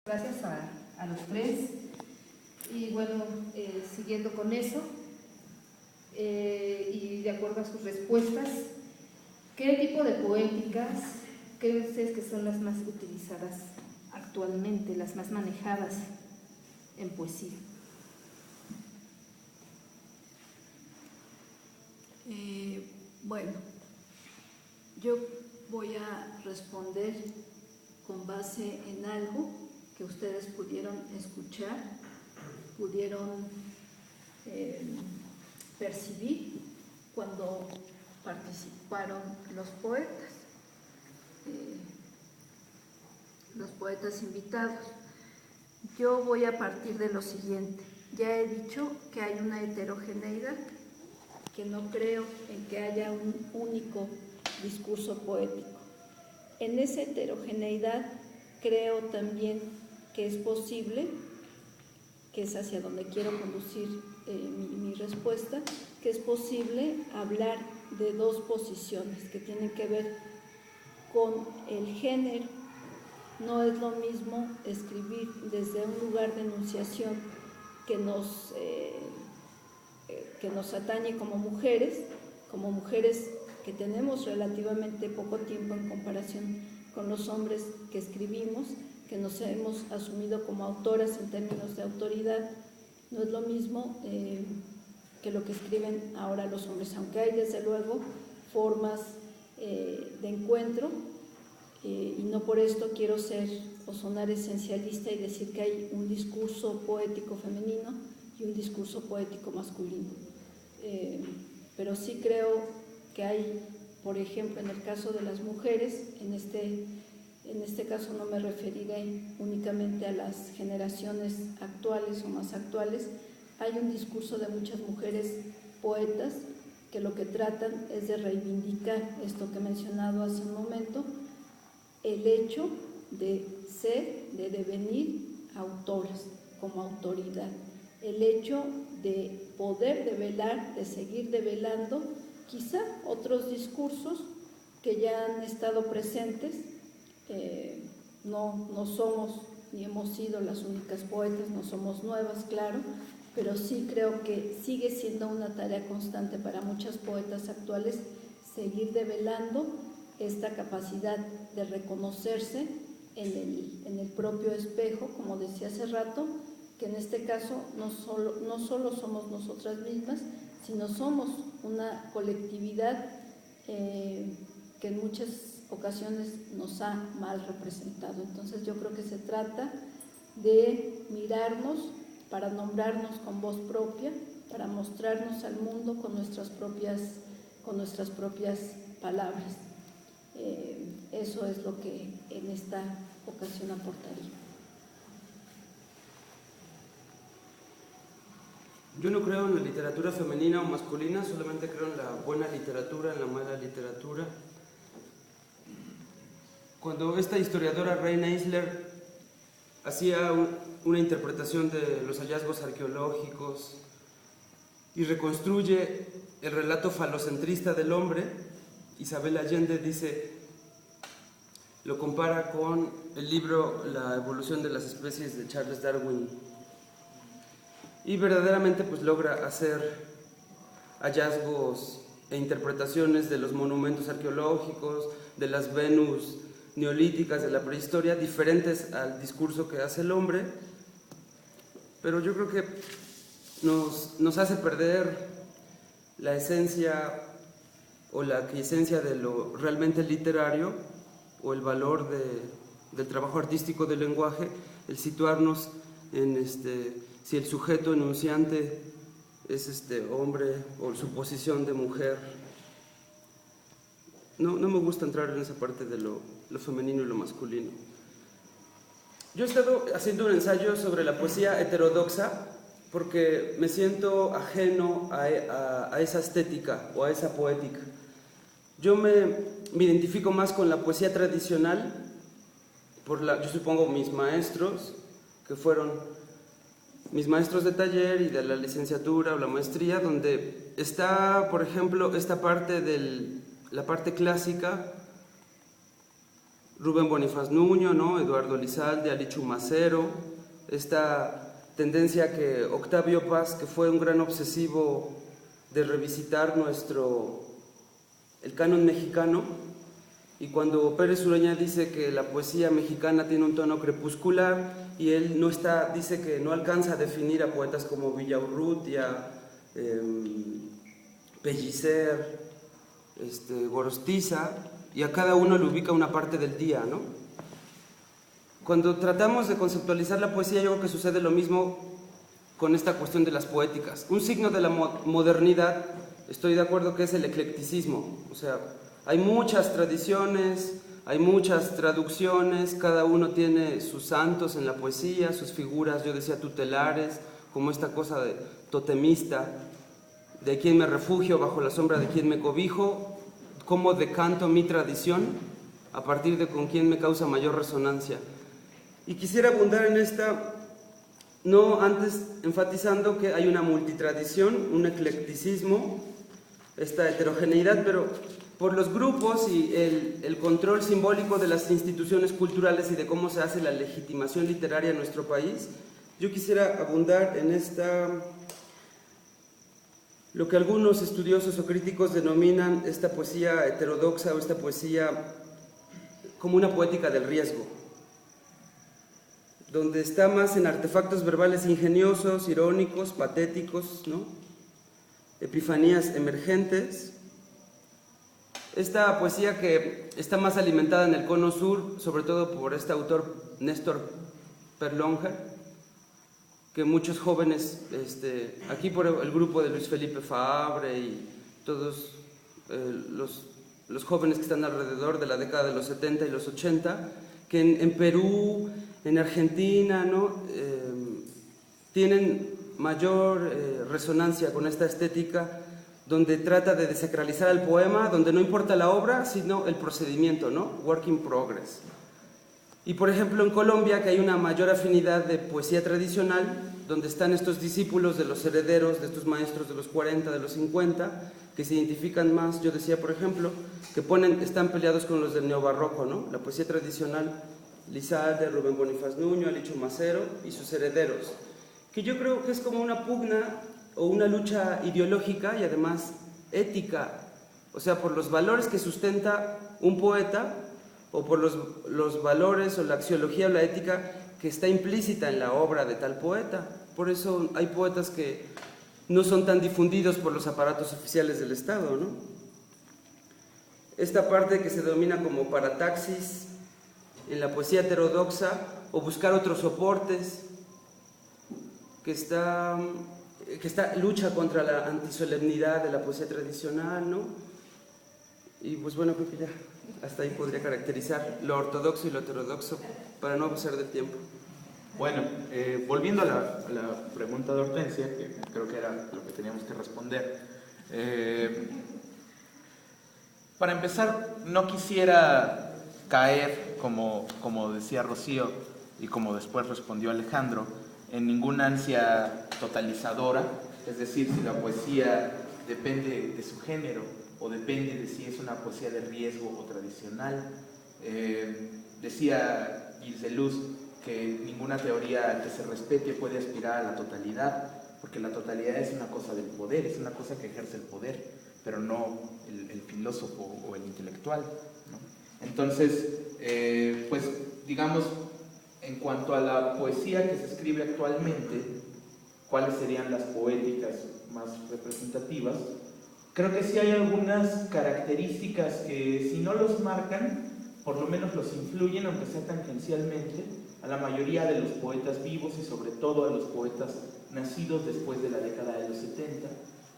Gracias a los tres. Y bueno, siguiendo con eso, y de acuerdo a sus respuestas, ¿qué tipo de poéticas creen ustedes que son las más utilizadas actualmente, las más manejadas en poesía? Bueno, yo voy a responder con base en algo que ustedes pudieron escuchar, pudieron percibir cuando participaron los poetas invitados. Yo voy a partir de lo siguiente. Ya he dicho que hay una heterogeneidad, que no creo en que haya un único discurso poético. En esa heterogeneidad creo también que es posible, que es hacia donde quiero conducir mi respuesta, que es posible hablar de dos posiciones que tienen que ver con el género. No es lo mismo escribir desde un lugar de enunciación que nos atañe como mujeres que tenemos relativamente poco tiempo en comparación con los hombres que escribimos, que nos hemos asumido como autoras en términos de autoridad. No es lo mismo que lo que escriben ahora los hombres, aunque hay desde luego formas de encuentro, y no por esto quiero ser o sonar esencialista y decir que hay un discurso poético femenino y un discurso poético masculino. Pero sí creo que hay, por ejemplo, en el caso de las mujeres, en este caso no me referiré únicamente a las generaciones actuales o más actuales, hay un discurso de muchas mujeres poetas que lo que tratan es de reivindicar esto que he mencionado hace un momento, el hecho de ser, de devenir autoras como autoridad, el hecho de poder develar, de seguir develando quizá otros discursos que ya han estado presentes. No somos ni hemos sido las únicas poetas, no somos nuevas, claro, pero sí creo que sigue siendo una tarea constante para muchas poetas actuales seguir develando esta capacidad de reconocerse en el propio espejo, como decía hace rato, que en este caso no solo somos nosotras mismas, sino somos una colectividad que en muchas ocasiones nos ha mal representado. Entonces yo creo que se trata de mirarnos para nombrarnos con voz propia, para mostrarnos al mundo con nuestras propias palabras. Eso es lo que en esta ocasión aportaría. Yo no creo en la literatura femenina o masculina, solamente creo en la buena literatura, en la mala literatura. Cuando esta historiadora Reina Isler hacía una interpretación de los hallazgos arqueológicos y reconstruye el relato falocentrista del hombre, Isabel Allende lo compara con el libro La evolución de las especies de Charles Darwin, y verdaderamente pues logra hacer hallazgos e interpretaciones de los monumentos arqueológicos, de las Venus neolíticas de la prehistoria, diferentes al discurso que hace el hombre, pero yo creo que nos hace perder la esencia o la aquiescencia de lo realmente literario, o el valor del trabajo artístico del lenguaje, el situarnos en si el sujeto enunciante es hombre o su posición de mujer. No me gusta entrar en esa parte de lo femenino y lo masculino. Yo he estado haciendo un ensayo sobre la poesía heterodoxa porque me siento ajeno a esa estética o a esa poética. Yo me identifico más con la poesía tradicional, yo supongo mis maestros, que fueron mis maestros de taller y de la licenciatura o la maestría, donde está, por ejemplo, esta parte la parte clásica, Rubén Bonifaz Nuño, ¿no? Eduardo Lizalde, Alichu Macero, esta tendencia que Octavio Paz, que fue un gran obsesivo de revisitar el canon mexicano, y cuando Pérez Ureña dice que la poesía mexicana tiene un tono crepuscular, y él dice que no alcanza a definir a poetas como Villaurrutia, Pellicer, Gorostiza, y a cada uno le ubica una parte del día, ¿no? Cuando tratamos de conceptualizar la poesía, yo creo que sucede lo mismo con esta cuestión de las poéticas. Un signo de la modernidad, estoy de acuerdo que es el eclecticismo, o sea, hay muchas tradiciones, hay muchas traducciones, cada uno tiene sus santos en la poesía, sus figuras, yo decía tutelares, como esta cosa de totemista, de quién me refugio, bajo la sombra de quién me cobijo, cómo decanto mi tradición, a partir de con quién me causa mayor resonancia. Y quisiera abundar en esta, no antes enfatizando que hay una multitradición, un eclecticismo, esta heterogeneidad, pero por los grupos y el control simbólico de las instituciones culturales y de cómo se hace la legitimación literaria en nuestro país, yo quisiera abundar en lo que algunos estudiosos o críticos denominan esta poesía heterodoxa o esta poesía como una poética del riesgo, donde está más en artefactos verbales ingeniosos, irónicos, patéticos, ¿no? Epifanías emergentes. Esta poesía que está más alimentada en el cono sur, sobre todo por este autor Néstor Perlonger, que muchos jóvenes, aquí por el grupo de Luis Felipe Fabre y todos los jóvenes que están alrededor de la década de los 70 y los 80, que en Perú, en Argentina, ¿no? Tienen mayor resonancia con esta estética, donde trata de desacralizar el poema, donde no importa la obra, sino el procedimiento, ¿no? Work in progress. Y por ejemplo en Colombia, que hay una mayor afinidad de poesía tradicional, donde están estos discípulos de los herederos, de estos maestros de los 40, de los 50, que se identifican más, yo decía por ejemplo, que están peleados con los del neobarroco, ¿no? La poesía tradicional, Lizalde, Rubén Bonifaz Nuño, Alichu Macero y sus herederos, que yo creo que es como una pugna o una lucha ideológica y además ética, o sea, por los valores que sustenta un poeta, o por los valores o la axiología o la ética que está implícita en la obra de tal poeta. Por eso hay poetas que no son tan difundidos por los aparatos oficiales del Estado, ¿no? Esta parte que se denomina como parataxis en la poesía heterodoxa, o buscar otros soportes, que lucha contra la antisolemnidad de la poesía tradicional, ¿no? Y pues bueno, creo que ya hasta ahí podría caracterizar lo ortodoxo y lo heterodoxo para no abusar del tiempo. Bueno, volviendo a la pregunta de Hortensia, que creo que era lo que teníamos que responder. Para empezar, no quisiera caer, como decía Rocío y como después respondió Alejandro, en ninguna ansia totalizadora, es decir, si la poesía depende de su género o depende de si es una poesía de riesgo o tradicional. Decía Gilles Deleuze que ninguna teoría que se respete puede aspirar a la totalidad, porque la totalidad es una cosa del poder, es una cosa que ejerce el poder, pero no el filósofo o el intelectual, ¿no? Entonces, pues digamos, en cuanto a la poesía que se escribe actualmente, ¿cuáles serían las poéticas más representativas? Creo que sí hay algunas características que, si no los marcan, por lo menos los influyen, aunque sea tangencialmente, a la mayoría de los poetas vivos y sobre todo a los poetas nacidos después de la década de los 70,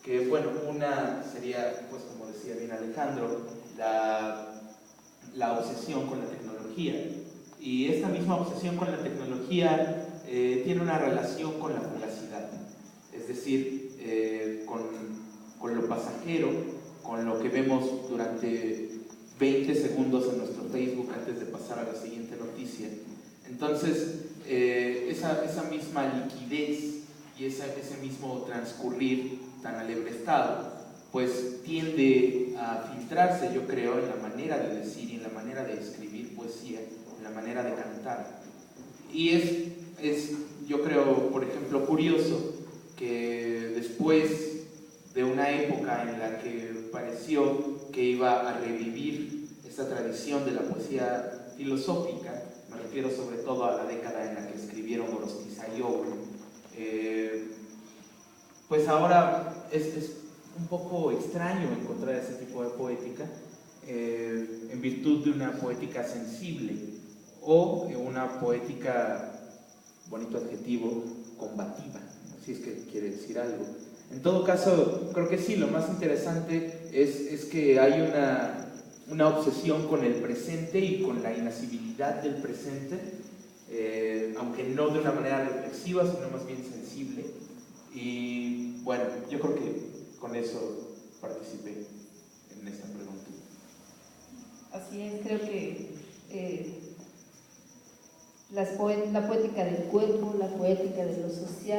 que bueno, una sería, pues como decía bien Alejandro, la obsesión con la tecnología. Y esta misma obsesión con la tecnología tiene una relación con la fugacidad, es decir, con lo pasajero, con lo que vemos durante 20 segundos en nuestro Facebook antes de pasar a la siguiente noticia. Entonces, esa misma liquidez y ese mismo transcurrir tan alebrestado, pues tiende a filtrarse, yo creo, en la manera de decir y en la manera de escribir poesía, en la manera de cantar. Y es, yo creo, por ejemplo, curioso que después de una época en la que pareció que iba a revivir esta tradición de la poesía filosófica, me refiero sobre todo a la década en la que escribieron Gorostiza y Owen, pues ahora es un poco extraño encontrar ese tipo de poética en virtud de una poética sensible o una poética, bonito adjetivo, combativa, ¿no? Si es que quiere decir algo. En todo caso, creo que sí, lo más interesante es que hay una obsesión con el presente y con la inasibilidad del presente, aunque no de una manera reflexiva, sino más bien sensible. Y bueno, yo creo que con eso participé en esta pregunta. Así es, creo que la poética del cuerpo, la poética de lo social,